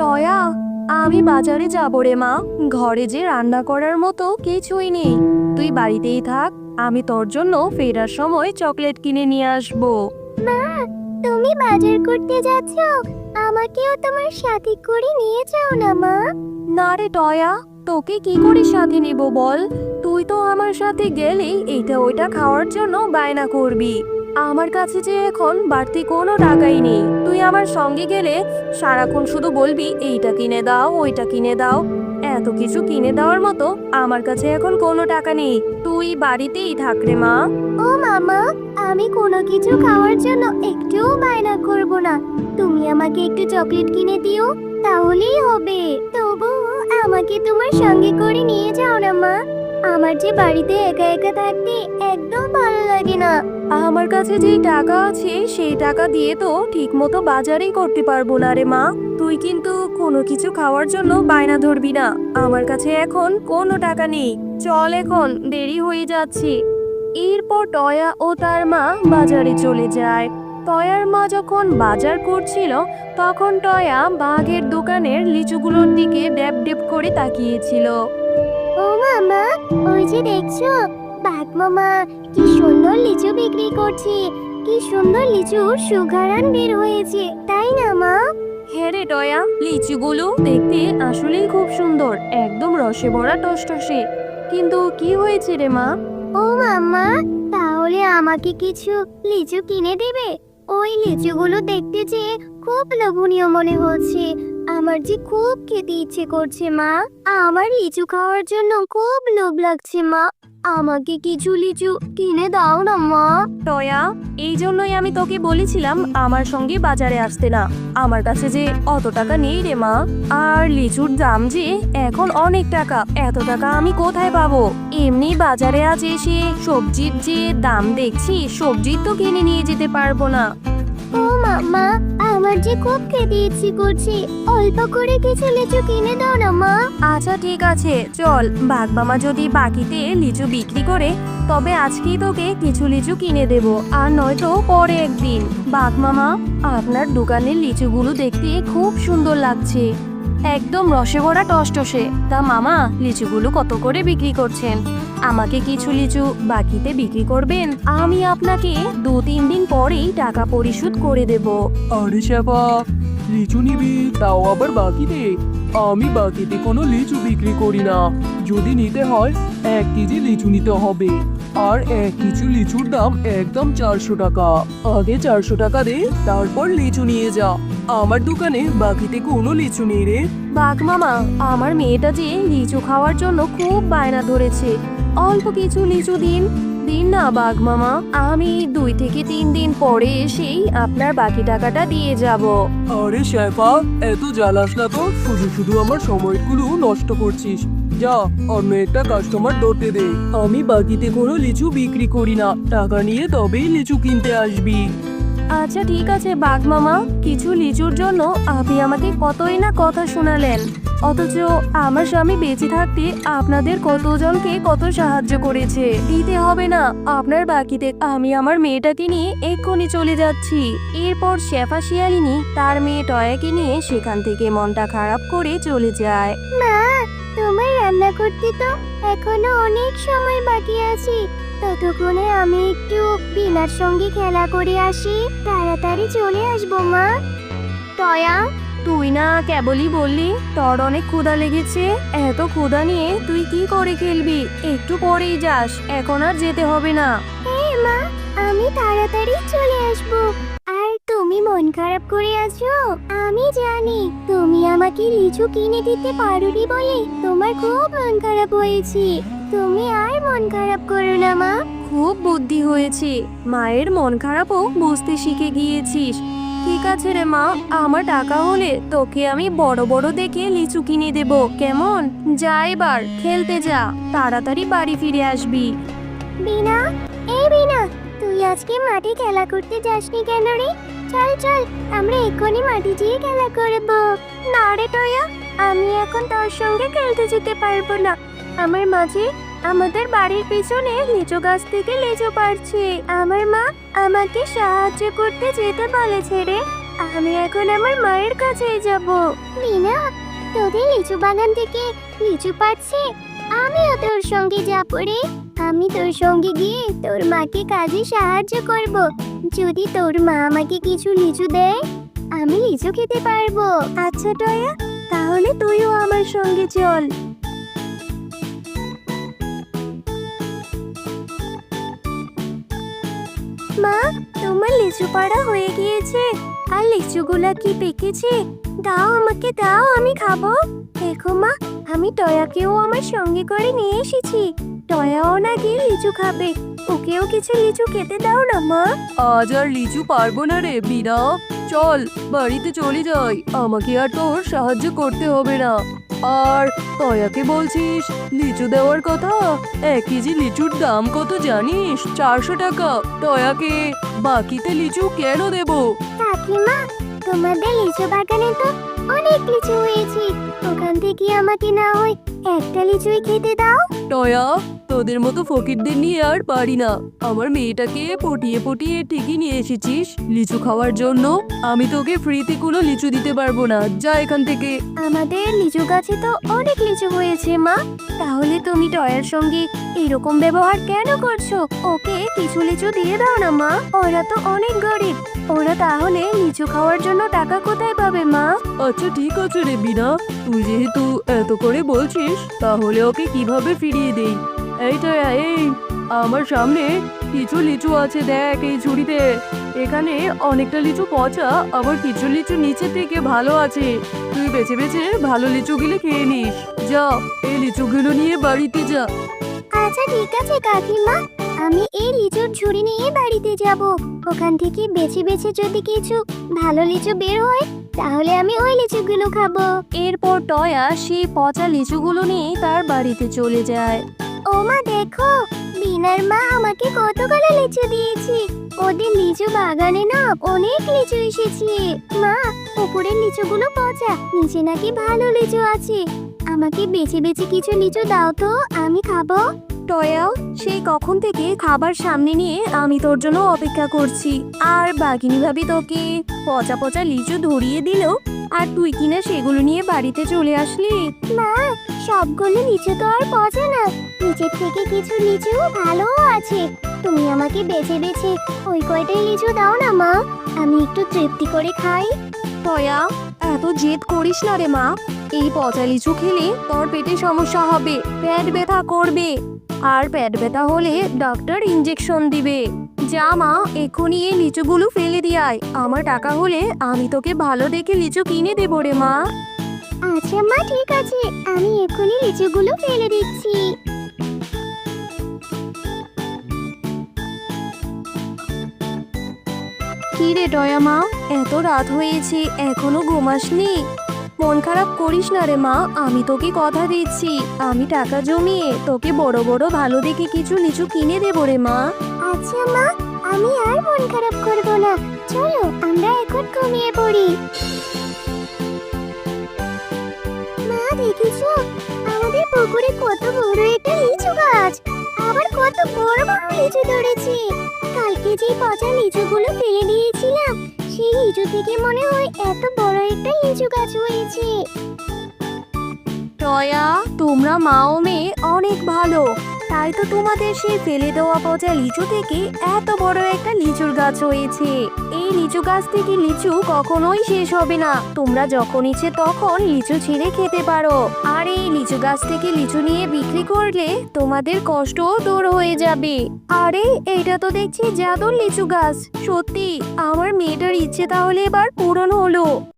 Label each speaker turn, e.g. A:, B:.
A: টয়া, আমি বাজারে যাব রে মা। ঘরে যে রান্না করার মতো কিছুই নেই। তুই বাড়িতেই থাক, আমি তোর জন্য ফেরার সময় চকলেট কিনে নিয়ে আসবো।
B: মা, তুমি বাজার করতে যাচ্ছ? আমাকেও তোমার সাথে করে নিয়ে যাও না মা।
A: না রে টয়া, তোকে কি করে সাথে নেব বল? তুই তো আমার সাথে গেলেই এইটা ওইটা খাওয়ার জন্য বায়না করবি। আমার কাছে যে এখন বাড়তি কোনো টাকাই নেই। তুই আমার সঙ্গে গেলে সারাক্ষণ শুধু বলবি এইটা কিনে দাও ওইটা কিনে দাও। এত কিছু কিনে দেওয়ার মতো আমার কাছে এখন কোনো টাকা নেই। তুই বাড়িতেই থাক রে মা।
B: ও মামা, আমি কোনো কিছু খাওয়ার জন্য একটুও বায়না করব না। তুমি আমাকে একটু চকলেট কিনে দিও, তাহলেই হবে। তবুও আমাকে তোমার সঙ্গে করে নিয়ে যাও না মা। আমার যে বাড়িতে একা একা থাকতে একদম ভালো লাগে না।
A: আমার কাছে যেই টাকা আছে সেই টাকা দিয়ে তো ঠিক মতো বাজারেই করতে পারবো না রে মা। তুই কিন্তু কোনো কিছু খাওয়ার জন্য বায়না ধরবি না। আমার কাছে এখন কোনো টাকা নেই। চল, এখন দেরি হয়ে যাচ্ছে। এরপর টয়া ও তার মা বাজারে চলে যায়। টয়ার মা যখন বাজার করছিল তখন টয়া বাঘের দোকানের লিচুগুলোর দিকে ড্যাব ড্যাব করে তাকিয়েছিল।
B: ও মামা, ওই যে দেখছো, বাঘ মামা কি সুন্দর লিচু বিক্রি করছে। কি সুন্দর লিচুর সুঘ্রাণ বের হয়েছে, তাই না মা?
A: হ্যাঁ রে টয়া, লিচুগুলো দেখতে আসলেই খুব সুন্দর, একদম রসে ভরা টসটসে। কিন্তু কি হয়েছে রে মা?
B: ও মাম্মা, তাহলে আমাকে কিছু লিচু কিনে দেবে? ওই লিচুগুলো দেখতে যে খুব লোভনীয় মনে হচ্ছে। আমার যে খুব খেতে ইচ্ছে করছে মা। আমার লিচু খাওয়ার জন্য খুব লোভ লাগছে মা। আমাকে কিছু লিচু কিনে দাও না মা।
A: টয়া, এই জন্যই আমি তোকে বলেছিলাম আমার সঙ্গে বাজারে আসতে না। আমার কাছে যে অত টাকা নেই রে মা। আর লিচুর দাম যে এখন অনেক টাকা, এত টাকা আমি কোথায় পাবো? এমনি বাজারে আজ এসে সবজির যে দাম দেখছি, সবজি তো কিনে নিয়ে যেতে পারবো না।
B: ও মাম্মা, আমার যে খুব খেতে ইচ্ছে করছে। অল্প করে কিছু লিচু কিনে দাও না মা।
A: আচ্ছা ঠিক আছে, চল। বাঘ মামা যদি বাকিতে লিচু বিক্রি করে তবে আজকেই তোকে কিছু লিচু কিনে দেব, আর নয়তো পরে একদিন। বাঘ মামা, আপনার দোকানের লিচুগুলো দেখতে খুব সুন্দর লাগছে, একদম রসে ভরা টসটসে। তা মামা, লিচুগুলো কত করে বিক্রি করছেন? আমাকে কিছু লিচু বাকিতে বিক্রি করবেন? আমি আপনাকে 2-3 দিন পরেই টাকা পরিশোধ করে দেব।
C: আরে শেফা, লিচু নিবি তাও আবার বাকিতে? আমি বাকিতে কোনো লিচু বিক্রি করি না। যদি নিতে হয় 1 কেজি লিচু নিতে হবে। আর 1 কেজি লিচুর দাম একদম 400 টাকা। আগে 400 টাকা দে, তারপর লিচু নিয়ে যা। আমার দোকানে বাকিতে কোনো লিচু নেই রে।
A: বাঘ মামা, আমার মেয়েটা যে লিচু খাওয়ার জন্য খুব বায়না ধরেছে। অল্প কিছু লিচু দিন দিন না বাঘ মামা। আমি 2 থেকে 3 দিন পরে এসেই আপনার বাকি টাকাটা দিয়ে যাব।
C: আরে শেফা, এত জ্বালাস না তো। শুধু শুধু আমার সময়গুলো নষ্ট করছিস। যা, অন্য একটা কাস্টমার ধরতে দে। আমি বাকিতে কোনো লিচু বিক্রি করি না। টাকা নিয়ে তবেই লিচু কিনতে আসবি।
A: আচ্ছা ঠিক আছে বাঘ মামা, কিছু লিচুর জন্য আপনি আমাকে কতই না কথা শোনালেন, অথচ আমার স্বামী বেঁচে থাকতে আপনাদের কতজনকে কত সাহায্য করেছে। দিতে হবে না আপনার বাকিতে। আমি আমার মেয়েটাকে নিয়ে এক্ষুনি চলে যাচ্ছি। এরপর শেফা শিয়ালিনী তার মেয়ে টয়াকে নিয়ে সেখান থেকে মনটা খারাপ করে চলে যায়।
B: মা, তোমার রান্না করতে তো এখনো অনেক সময় বাকি আছে। ততক্ষণে আমি একটু বিনার সঙ্গে খেলা করে আসি। তাড়াতাড়ি চলে আসবো মা।
A: টয়া, তুই না কেবলই বললি তোর অনেক ক্ষুধা লেগেছে। এত ক্ষুধা নিয়ে তুই কি করে খেলবি? একটু পরেই যাস, এখন আর যেতে হবে না।
B: হ্যাঁ মা, আমি তাড়াতাড়ি চলে আসবো। আর তুমি মন খারাপ করে আছো? আমি জানি তুমি আমাকে লিচু কিনে দিতে পারোনি বলে তোমার খুব মন খারাপ হয়েছে। তুমি আর মন খারাপ করো না মা।
A: খুব বুদ্ধি হয়েছে, মায়ের মন খারাপও বুঝতে শিখে গিয়েছিস। ঠিক আছে রে মা, আমার টাকা হলে তোকে আমি বড় বড় দেখে লিচু কিনে দেব, কেমন? যা, এবার খেলতে যা, তাড়াতাড়ি বাড়ি ফিরে আসবি।
B: বিনা, এই বিনা, তুই আজকে মাঠে খেলা করতে যাসনি কেন রে? চল চল, আমরা এক্ষুনি মাঠে গিয়ে খেলা করবো। না রে টয়া, আমি এখন তোর সঙ্গে খেলতে যেতে পারবো না। আমার মাঝে আমাদের বাড়ির পিছনে লিচু গাছ থেকে লিচু পাড়ছে। আমার মা আমাকে সাহায্য করতে যেতে বলেছে রে। আমি এখন আমার মায়ের কাছে যাব। মিনা, তোদের লিচু বাগান থেকে লিচু পাচ্ছে, আমিও তোর সঙ্গে যাবো রে। আমি তোর সঙ্গে গিয়ে তোর মাকে কাজে সাহায্য করব। যদি তোর মা আমাকে কিছু লিচু দেয়, আমি লিচু খেতে পারবো। আচ্ছা টয়া, তাহলে তুইও আমার সঙ্গে চল। মা, তোমার লিচু পাড়া হয়ে গিয়েছে। আর লিচুগুলা কি পেকেছে? দাও, আমাকে দাও, আমি খাবো। দেখো মা, আমি টয়াকেও আমার সঙ্গে করে নিয়ে এসেছি। টয়াও নাকি লিচু খাবে, ওকেও কিছু লিচু খেতে দাও না মা।
A: আজ আর লিচু পারবো না রে বিনা, চল বাড়িতে চলে যাই, আমাকে আর তোর সাহায্য করতে হবে না। আর তয়াকে বলছিস লিচু দেওয়ার কথা? 1 কেজি লিচুর দাম কত জানিস? 400 টাকা। তয়াকে বাকিতে লিচু কেন দেব?
B: কাকিমা, তোমাদের লিচু বাগানে তো অনেক লিচু হয়েছে, ওখান থেকে আমাকে না হয় একটা লিচুই খেতে দাও।
A: টয়া, তোদের মতো ফকিরদের নিয়ে আর পারি না। আমার মেয়েটাকে পটিয়ে পটিয়ে ঠিকই নিয়ে এসেছিস লিচু খাওয়ার জন্য। আমি তোকে ফ্রিতে কোনো লিচু দিতে পারবো না, যা এখান থেকে।
B: আমাদের লিচু গাছে তো অনেক লিচু হয়েছে মা, তাহলে তুমি টয়ার সঙ্গে এরকম ব্যবহার কেন করছো? ওকে কিছু লিচু দিয়ে দাও না মা, ওরা তো অনেক গরিব, ওরা তাহলে লিচু খাওয়ার জন্য টাকা কোথায় পাবে মা?
A: আচ্ছা ঠিক আছে রে বিনা, তুই যেহেতু এত করে বলছিস, তাহলে ওকে কিভাবে ফিরিয়ে দেই। এই টয়া, এই আমার সামনে কিছু লিচু আছে, দেখ এই ঝুড়িতে। এখানে অনেকটা লিচু পচা, আবার কিছু লিচু নিচে থেকে ভালো আছে। তুই বেছে বেছে ভালো লিচুগুলো খেয়ে নিস। যা, এই লিচুগুলো নিয়ে বাড়িতে যা।
B: আচ্ছা ঠিক আছে কাকিমা, আমি এই লিচুর ঝুড়ি নিয়ে বাড়িতে যাব। ওখান থেকে বেছে বেছে যদি কিছু ভালো লিচু বের হয়, তাহলে আমি ওই লিচুগুলো খাবো।
A: এরপর টয়া সেই পচা লিচুগুলো নিয়ে তার বাড়িতে চলে যায়।
B: ও মা, দেখো বিনার মা আমাকে কতগুলো লিচু দিয়েছে। ওদের লিচু বাগানে না অনেক লিচু এসেছে। মা, উপরের লিচুগুলো পচা, নিচে নাকি ভালো লিচু আছে। আমাকে বেছে বেছে কিছু লিচু দাও তো, আমি খাবো।
A: টয়া, সেই কখন থেকে খাবার সামনে নিয়ে আমি তোর জন্য অপেক্ষা করছি, আর বাঘিনী ভাবি তোকে পচা পচা লিচু ধরিয়ে দিল, আর তুই কিনা সেগুলো নিয়ে বাড়িতে চলে আসলি।
B: মা, সবগুলো লিচু তো আর পচে না, নিচের থেকে কিছু লিচু ভালোও আছে। তুমি আমাকে বেছে বেছে ওই কয়টাই লিচু দাও না মা, আমি একটু তৃপ্তি করে খাই।
A: টয়া, এত জেদ করিস না রে মা, এই পচা লিচু খেলে তোর পেটে সমস্যা হবে, পেট ব্যথা করবে, আর পেট ব্যথা হলে ডক্টর ইঞ্জেকশন দিবে। যা মা, এক্ষুনি এই লিচুগুলো ফেলে দিয়ে আয়, আমার টাকা হলে আমি তোকে ভালো দেখে লিচু কিনে দেবো রে মা।
B: আচ্ছা মা, ঠিক আছে, আমি এক্ষুনি লিচুগুলো ফেলে দিচ্ছি।
A: কি রে টয়া মা, এত রাত হয়েছে এখনো ঘুমাসনি? মন খারাপ করিস না রে মা, আমি তোকে কথা দিচ্ছি, আমি টাকা জমিয়ে তোকে বড় বড় ভালো দেখে কিছু লিচু কিনে দেবো রে মা।
B: আচ্ছা মা, আমি আর মন খারাপ করব না, চলো আমরা এখন ঘুমিয়ে পড়ি। মা, দেখেছো আমাদের পুকুরে কত বড় একটা লিচু গাছ, আবার কত বড় বড় লিচু ধরেছে। কালকে যে পচা লিচুগুলো ফেলে দিয়েছিলাম, সেই লিচু থেকে মনে হয় এত বড় একটা লিচু গাছ হয়েছে।
A: টয়া, তোমরা মা ও মেয়ে অনেক ভালো, তাই তো তোমাদের সেই ফেলে দেওয়া পচা লিচু থেকে এত বড় একটা লিচুর গাছ হয়েছে। এই লিচু গাছ থেকে লিচু কখনোই শেষ হবে না, তোমরা যখন ইচ্ছে তখন লিচু ছিঁড়ে খেতে পারো, আর এই লিচু গাছ থেকে লিচু নিয়ে বিক্রি করলে তোমাদের কষ্টও দূর হয়ে যাবে। আরে, এইটা তো দেখছি জাদুর লিচু গাছ। সত্যি আমার মেয়েটার ইচ্ছে তাহলে এবার পূরণ হলো।